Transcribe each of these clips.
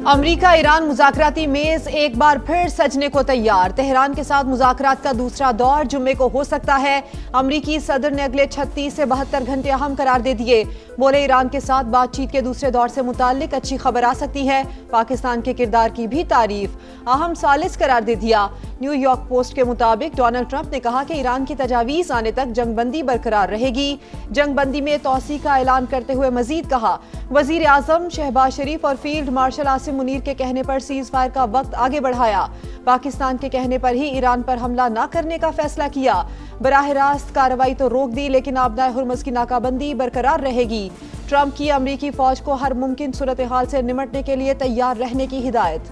अमरीका Iran मुज़ाकराती मेज एक बार फिर सजने को तैयार। तेहरान के साथ मुज़ाकरात का दूसरा दौर जुम्मे को हो सकता है। अमरीकी सदर ने अगले 36 से 72 घंटे अहम करार दे दिए। बोले ईरान के साथ बातचीत के दूसरे दौर से मुताल्लिक अच्छी खबर आ सकती है। पाकिस्तान के किरदार की भी तारीफ, अहम सालिस करार दे दिया। न्यूयॉर्क पोस्ट के मुताबिक डोनाल्ड ट्रंप ने कहा कि ईरान की तजावीज़ आने तक जंगबंदी बरकरार रहेगी। जंगबंदी में तौसी का ऐलान करते हुए मजीद कहा, वजीर आजम शहबाज शरीफ और फील्ड मार्शल आसिम मुनीर के कहने पर सीज फायर का वक्त आगे बढ़ाया। पाकिस्तान के कहने पर ही ईरान पर हमला न करने का फैसला किया। बराह रास्त कार्रवाई तो रोक दी, लेकिन आबनाए हुर्मुज़ की नाकाबंदी बरकरार रहेगी। ट्रंप की अमरीकी फौज को हर मुमकिन सूरत हाल से निमटने के लिए तैयार रहने की हिदायत।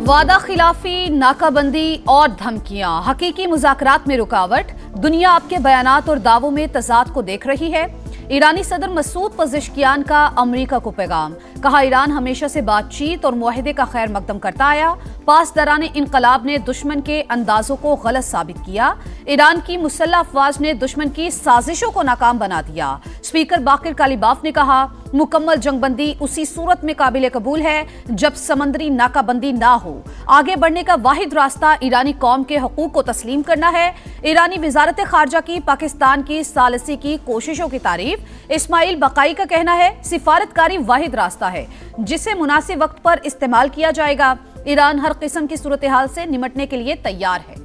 वादा खिलाफी, नाकाबंदी और धमकियां हकीकी मुज़ाकरात में रुकावट। दुनिया आपके बयानात और दावों में तजाद को देख रही है। ईरानी सदर मसूद पज़ेश्कियान का अमरीका को पैगाम, कहा ईरान हमेशा से बातचीत और मुआहदे का खैर मकदम करता आया। पासदारान इनकलाब ने दुश्मन के अंदाजों को गलत साबित किया। ईरान की मुसल्लह अफवाज ने दुश्मन की साजिशों को नाकाम बना दिया। स्पीकर बाकिर कालीबाफ ने कहा, मुकम्मल जंगबंदी उसी सूरत में काबिल कबूल है जब समंदरी नाकाबंदी ना हो। आगे बढ़ने का वाहिद रास्ता ईरानी कौम के हकूक को तस्लीम करना है। ईरानी वजारत खारजा की पाकिस्तान की सालसी की कोशिशों की तारीफ। इस्माइल बकाई का कहना है, सिफारतकारी वाहिद रास्ता है जिसे मुनासिब वक्त पर इस्तेमाल किया जाएगा। ईरान हर किस्म की सूरत हाल से निमटने के लिए तैयार है।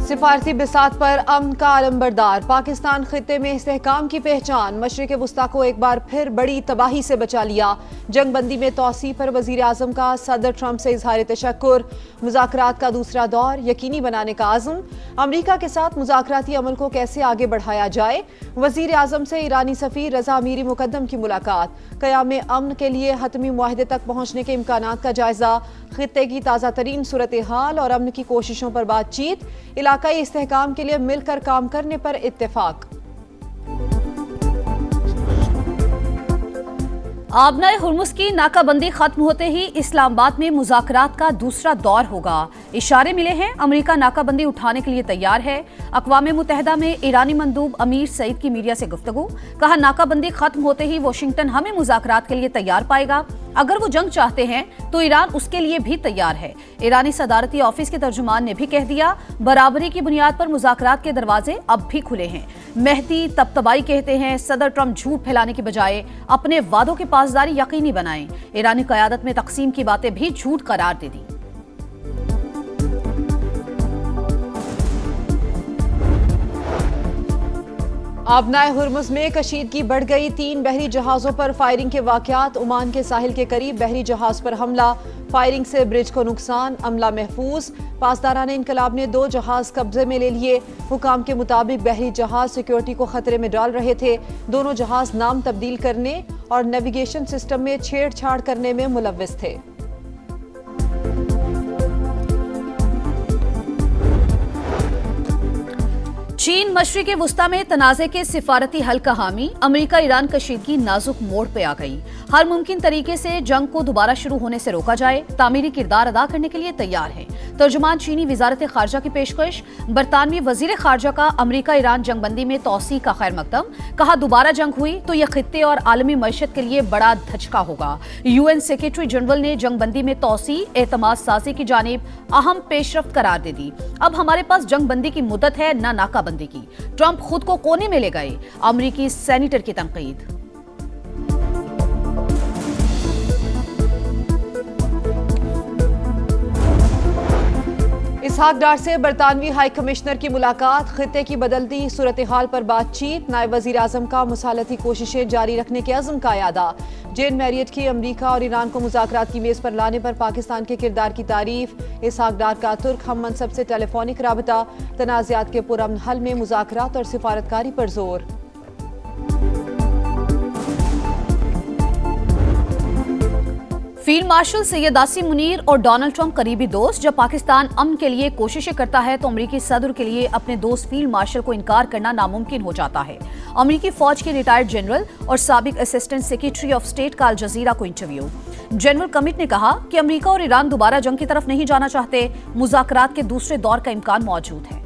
सिफारती बिसात पर अमन का आलमबरदार। पाकिस्तान खित्ते में इस्तेहकाम की पहचान। मशरिक़ वुस्ता को एक बार फिर बड़ी तबाही से बचा लिया। जंगबंदी में तौसी पर वज़ीर आज़म का सदर ट्रंप से इजहार तशक्कुर। मुज़ाकरात का दूसरा दौर यकीनी बनाने का आज़म। अमरीका के साथ मुज़ाकराती अमल को कैसे आगे बढ़ाया जाए। वज़ीर आज़म से ईरानी सफ़ीर रज़ा अमीरी मुक़द्दम की मुलाकात। क़याम अमन के लिए हतमी मुआहदे तक पहुँचने के इम्कानात का जायज़ा। खित्ते की ताज़ा तरीन सूरत हाल और अमन की कोशिशों पर बातचीत। इलाकाई इस्तेहकाम के लिए मिलकर काम करने पर इत्तेफाक। आबनाए हुर्मुज़ की नाकाबंदी खत्म होते ही इस्लामाबाद में मुज़ाकरात का दूसरा दौर होगा। इशारे मिले हैं, अमरीका नाकाबंदी उठाने के लिए तैयार है। अक़वाम मुत्तहिदा में ईरानी मंदूब अमीर सईद की मीडिया से गुफ्तगू, कहा नाकाबंदी खत्म होते ही वाशिंगटन हमें मुज़ाकरात के लिए तैयार पाएगा। अगर वो जंग चाहते हैं तो ईरान उसके लिए भी तैयार है। ईरानी सदारती ऑफिस के तर्जुमान ने भी कह दिया, बराबरी की बुनियाद पर मुज़ाकरात के दरवाजे अब भी खुले हैं। मेहदी तबतबाई कहते हैं, सदर ट्रंप झूठ फैलाने की बजाय अपने वादों की पासदारी यकीनी बनाएं। ईरानी क़यादत में तकसीम की बातें भी झूठ करार दे दी। आबनाए हुर्मुज़ में कशीदगी बढ़ गई। 3 बहरी जहाज़ों पर फायरिंग के वाक़यात। ओमान के साहिल के करीब बहरी जहाज़ पर हमला, फायरिंग से ब्रिज को नुकसान, अमला महफूज। पासदारान इनकलाब ने 2 जहाज़ कब्जे में ले लिए। हुकाम के मुताबिक बहरी जहाज़ सिक्योरिटी को खतरे में डाल रहे थे। दोनों जहाज़ नाम तब्दील करने और नेविगेशन सिस्टम में छेड़छाड़ करने में मुलव्विस थे। चीन मशरिक़ वुस्ता में तनाज़े के सिफारती हल का हामी। अमरीका ईरान कशीदगी नाजुक मोड़ पे आ गई। हर मुमकिन तरीके से जंग को दोबारा शुरू होने से रोका जाए। तामीरी किरदार अदा करने के लिए तैयार है। तर्जुमान चीनी वजारत खारजा की पेशकश। बरतानवी वजीर खारजा का अमरीका ईरान जंगबंदी में तौसी का खैर मकदम, कहा दोबारा जंग हुई तो यह खित्ते और आलमी मईशत के लिए बड़ा धचका होगा। UN सेक्रेटरी जनरल ने जंगबंदी में तौसी, एतमाद साजी की जानिब अहम पेशरफ्त करार दे दी। अब हमारे पास जंगबंदी की मुद्दत है, न नाकाबंदी की। ट्रंप खुद को कोने में ले गए। अमरीकी सेनेटर की तनकीद। इसहाक डार से बरतानवी हाई कमिश्नर की मुलाकात। खित्ते की बदलती सूरत हाल पर बातचीत। नायब वजीर आजम का मुसालती कोशिशें जारी रखने के अज़्म का यादा। जेन मैरियट की अमरीका और ईरान को मुज़ाकरात की मेज़ पर लाने पर पाकिस्तान के किरदार की तारीफ। इसहाक डार का तुर्क हम मनसब से टेलीफोनिक राबता। तनाज़ात के पुरअमन हल में मुज़ाकरात और सिफारतकारी पर जोर। फील्ड मार्शल सैयद आसिम मुनीर और डोनाल्ड ट्रंप करीबी दोस्त। जब पाकिस्तान अमन के लिए कोशिशें करता है तो अमरीकी सदर के लिए अपने दोस्त फील्ड मार्शल को इनकार करना नामुमकिन हो जाता है। अमरीकी फौज के रिटायर्ड जनरल और साबिक असिस्टेंट सेक्रेटरी ऑफ स्टेट का अल जजीरा को इंटरव्यू। जनरल कमिट ने कहा कि अमरीका और ईरान दोबारा जंग की तरफ नहीं जाना चाहते। मुज़ाकरात के दूसरे दौर का इम्कान मौजूद है।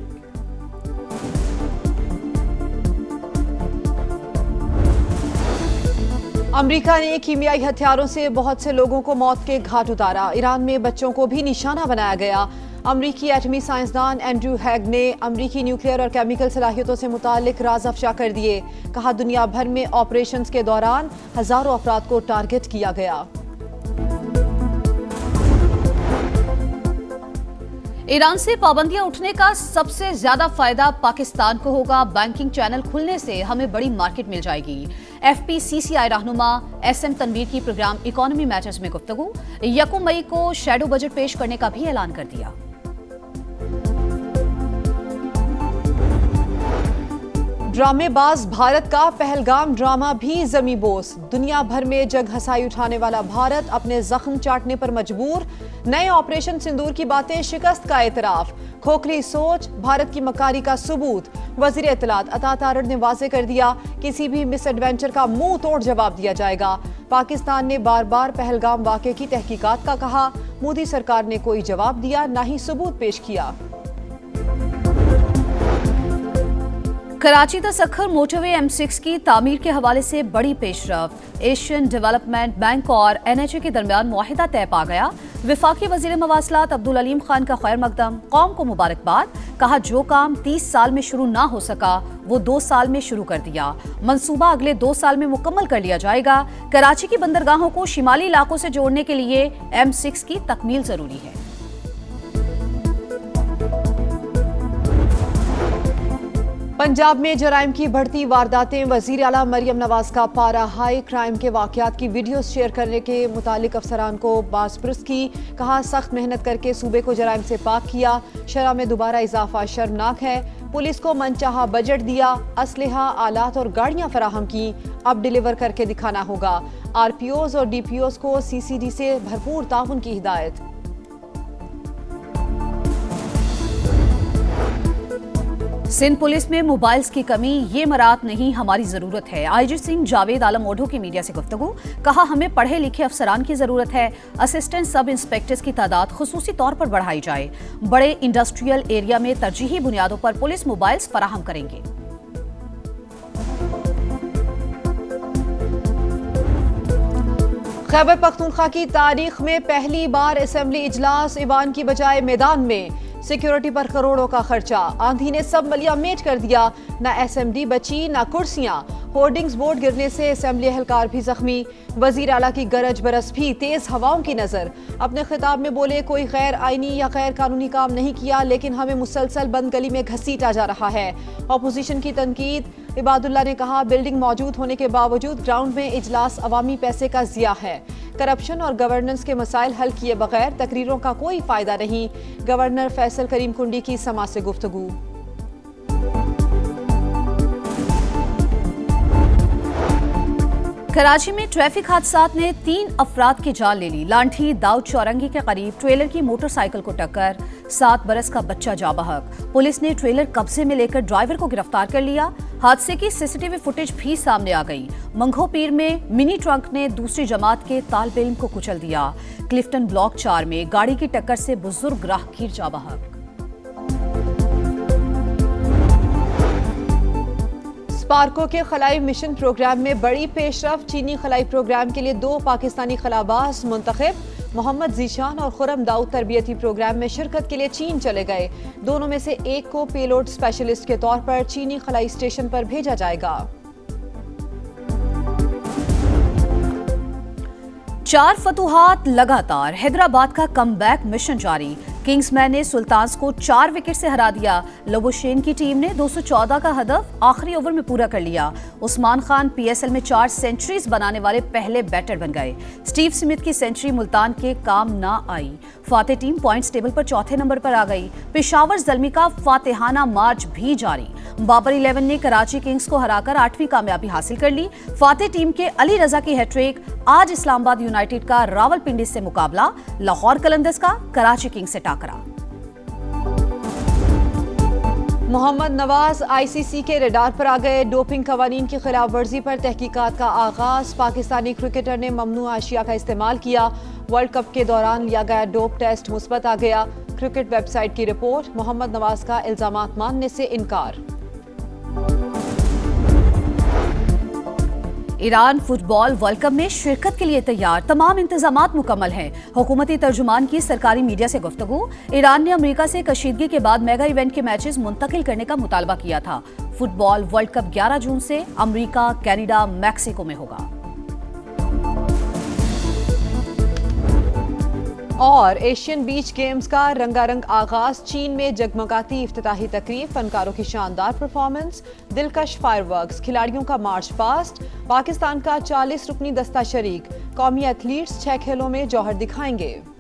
अमेरिका ने कीमियाई हथियारों से बहुत से लोगों को मौत के घाट उतारा। ईरान में बच्चों को भी निशाना बनाया गया। अमरीकी एटमी साइंसदान एंड्रू हैग ने अमरीकी न्यूक्लियर और केमिकल सलाहियतों से मुतालिक राज अफशा कर दिए। कहा, दुनिया भर में ऑपरेशंस के दौरान हजारों अफराद को टारगेट किया गया। ईरान से पाबंदियां उठने का सबसे ज्यादा फायदा पाकिस्तान को होगा। बैंकिंग चैनल खुलने से हमें बड़ी मार्केट मिल जाएगी। FPCCI रहनुमा SM तनवीर की प्रोग्राम इकोनॉमी मैटर्स में गुफ्तगू। 1 मई को शैडो बजट पेश करने का भी ऐलान कर दिया। ड्रामेबाज भारत का पहलगाम ड्रामा भी जमी बोस। दुनिया भर में जग हंसाई उठाने वाला भारत अपने जख्म चाटने पर मजबूर। नए ऑपरेशन सिंदूर की बातें शिकस्त का एतराफ। खोखली सोच भारत की मकारी का सबूत। वजीर इत्तलात अता तारड़ ने वाजे कर दिया, किसी भी मिस एडवेंचर का मुंह तोड़ जवाब दिया जाएगा। पाकिस्तान ने बार बार पहलगाम वाक़े की तहकीकात का कहा। मोदी सरकार ने कोई जवाब दिया, ना ही सबूत पेश किया। कराची तक सखर मोटरवे M6 की तामीर के हवाले से बड़ी पेशरफ्त। एशियन डेवलपमेंट बैंक और NHA के दरमियान मुआहिदा तय पा गया। विफाकी वजीर मवासलात अब्दुल अलीम खान का खैर मकदम, कौम को मुबारकबाद। कहा, जो काम 30 साल में शुरू ना हो सका वो 2 साल में शुरू कर दिया। मंसूबा अगले 2 साल में मुकम्मल कर लिया जाएगा। कराची की बंदरगाहों को शिमाली इलाकों से जोड़ने के लिए M6 की तकमील जरूरी है। पंजाब में जराइम की बढ़ती वारदातें। वजीर आला मरियम नवाज का पारा हाई। क्राइम के वाकयात की वीडियोस शेयर करने के मुतालिक अफसरान को बासपुरस की। कहा, सख्त मेहनत करके सूबे को जराइम से पाक किया। शरह में दोबारा इजाफा शर्मनाक है। पुलिस को मनचाहा बजट दिया। असलहा, आलात और गाड़ियां फराहम की। अब डिलीवर करके दिखाना होगा। RPOs और DPOs को CCD से भरपूर ताउन की हिदायत। सिंध पुलिस में मोबाइल्स की कमी, ये मरात नहीं हमारी जरूरत है। IG सिंह जावेद आलम ओढो की मीडिया से गुफ्तगू। कहा, हमें पढ़े लिखे अफसरान की जरूरत है। असिस्टेंट सब इंस्पेक्टर्स की तादाद खुसूसी तौर पर बढ़ाई जाए। बड़े इंडस्ट्रियल एरिया में तरजीही बुनियादों पर पुलिस मोबाइल्स फराहम करेंगे। खैबर पख्तूनख्वा की तारीख में पहली बार असेंबली इजलास। ईवान की बजाय मैदान में। सिक्योरिटी पर करोड़ों का खर्चा। आंधी ने सब मलिया मेट कर दिया। ना SMD बची, ना कुर्सियां। होर्डिंग्स बोर्ड गिरने से असेंबली एहलकार भी जख्मी। वजीर आला की गरज बरस भी, तेज हवाओं की नजर। अपने खिताब में बोले, कोई गैर आईनी या गैर कानूनी काम नहीं किया, लेकिन हमें मुसलसल बंद गली में घसीटा जा रहा है। अपोजिशन की तनकीद। इबादुल्ला ने कहा, बिल्डिंग मौजूद होने के बावजूद ग्राउंड में इजलास अवामी पैसे का जिया है। करप्शन और गवर्नेंस के मसाइल हल किए बगैर तकरीरों का कोई फायदा नहीं। गवर्नर फैसल करीम कुंडी की समा से गुफ्तगू। कराची में ट्रैफिक हादसात ने 3 अफराद की जान ले ली। लांठी दाऊद चौरंगी के करीब ट्रेलर की मोटरसाइकिल को टक्कर, 7 बरस का बच्चा जा बहक। पुलिस ने ट्रेलर कब्जे में लेकर ड्राइवर को गिरफ्तार कर लिया। हादसे की CCTV फुटेज भी सामने आ गई। मंगो पीर में मिनी ट्रक ने दूसरी जमात के तालिब इल्म को कुचल दिया। क्लिफ्टन ब्लॉक 4 में गाड़ी की टक्कर से बुजुर्ग राहगीर जा बहक। स्पार्को के खलाई मिशन प्रोग्राम में बड़ी पेशरफ। चीनी खलाई प्रोग्राम के लिए 2 पाकिस्तानी खलाबाज मुंतखब। मोहम्मद जीशान और खुरम दाऊद तरबियती प्रोग्राम में शिरकत के लिए चीन चले गए। दोनों में से एक को पेलोड स्पेशलिस्ट के तौर पर चीनी खलाई स्टेशन पर भेजा जाएगा। 4 फतुहात लगातार। हैदराबाद का कमबैक मिशन जारी। किंग्समैन ने सुल्तान्स को 4 विकेट से हरा दिया। लबुशेन की टीम ने 214 का हदफ आखिरी ओवर में पूरा कर लिया। उस्मान खान PSL में 4 सेंचुरीज बनाने वाले पहले बैटर बन गए। स्टीव स्मिथ की सेंचुरी मुल्तान के काम ना आई। फातेह टीम पॉइंट्स टेबल पर 4थे नंबर पर आ गई। पेशावर ज़ल्मी का फातेहाना मार्च भी जारी। बाबर 11 ने कराची किंग्स को हराकर 8वीं कामयाबी हासिल कर ली। फातेह टीम के अली रजा की हैट्रिक। आज इस्लामाबाद यूनाइटेड का रावलपिंडी से मुकाबला। लाहौर कलंदर्स का कराची किंग्स से टाकरा। मोहम्मद नवाज ICC के रडार पर आ गए। डोपिंग कवानीन की खिलाफ वर्जी पर तहकीकात का आगाज। पाकिस्तानी क्रिकेटर ने ममनू अशिया का इस्तेमाल किया। वर्ल्ड कप के दौरान लिया गया डोप टेस्ट मुस्बत आ गया। क्रिकेट वेबसाइट की रिपोर्ट। मोहम्मद नवाज का इल्जामात मानने से इनकार। ईरान फुटबॉल वर्ल्ड कप में शिरकत के लिए तैयार, तमाम इंतजामात मुकम्मल हैं। हुकूमती तर्जुमान की सरकारी मीडिया से गुफ्तगू। ईरान ने अमेरिका से कशीदगी के बाद मेगा इवेंट के मैचेस मुंतकिल करने का मुतालबा किया था। फुटबॉल वर्ल्ड कप 11 जून से अमेरिका, कनाडा, मैक्सिको में होगा। और एशियन बीच गेम्स का रंगारंग आगाज, चीन में जगमगाती इफ्तिताही तकरीब, फनकारों की शानदार परफॉर्मेंस, दिलकश फायरवर्क्स, खिलाड़ियों का मार्च पास्ट, पाकिस्तान का 40 रुकनी दस्ता शरीक, कौमी एथलीट्स 6 खेलों में जौहर दिखाएंगे।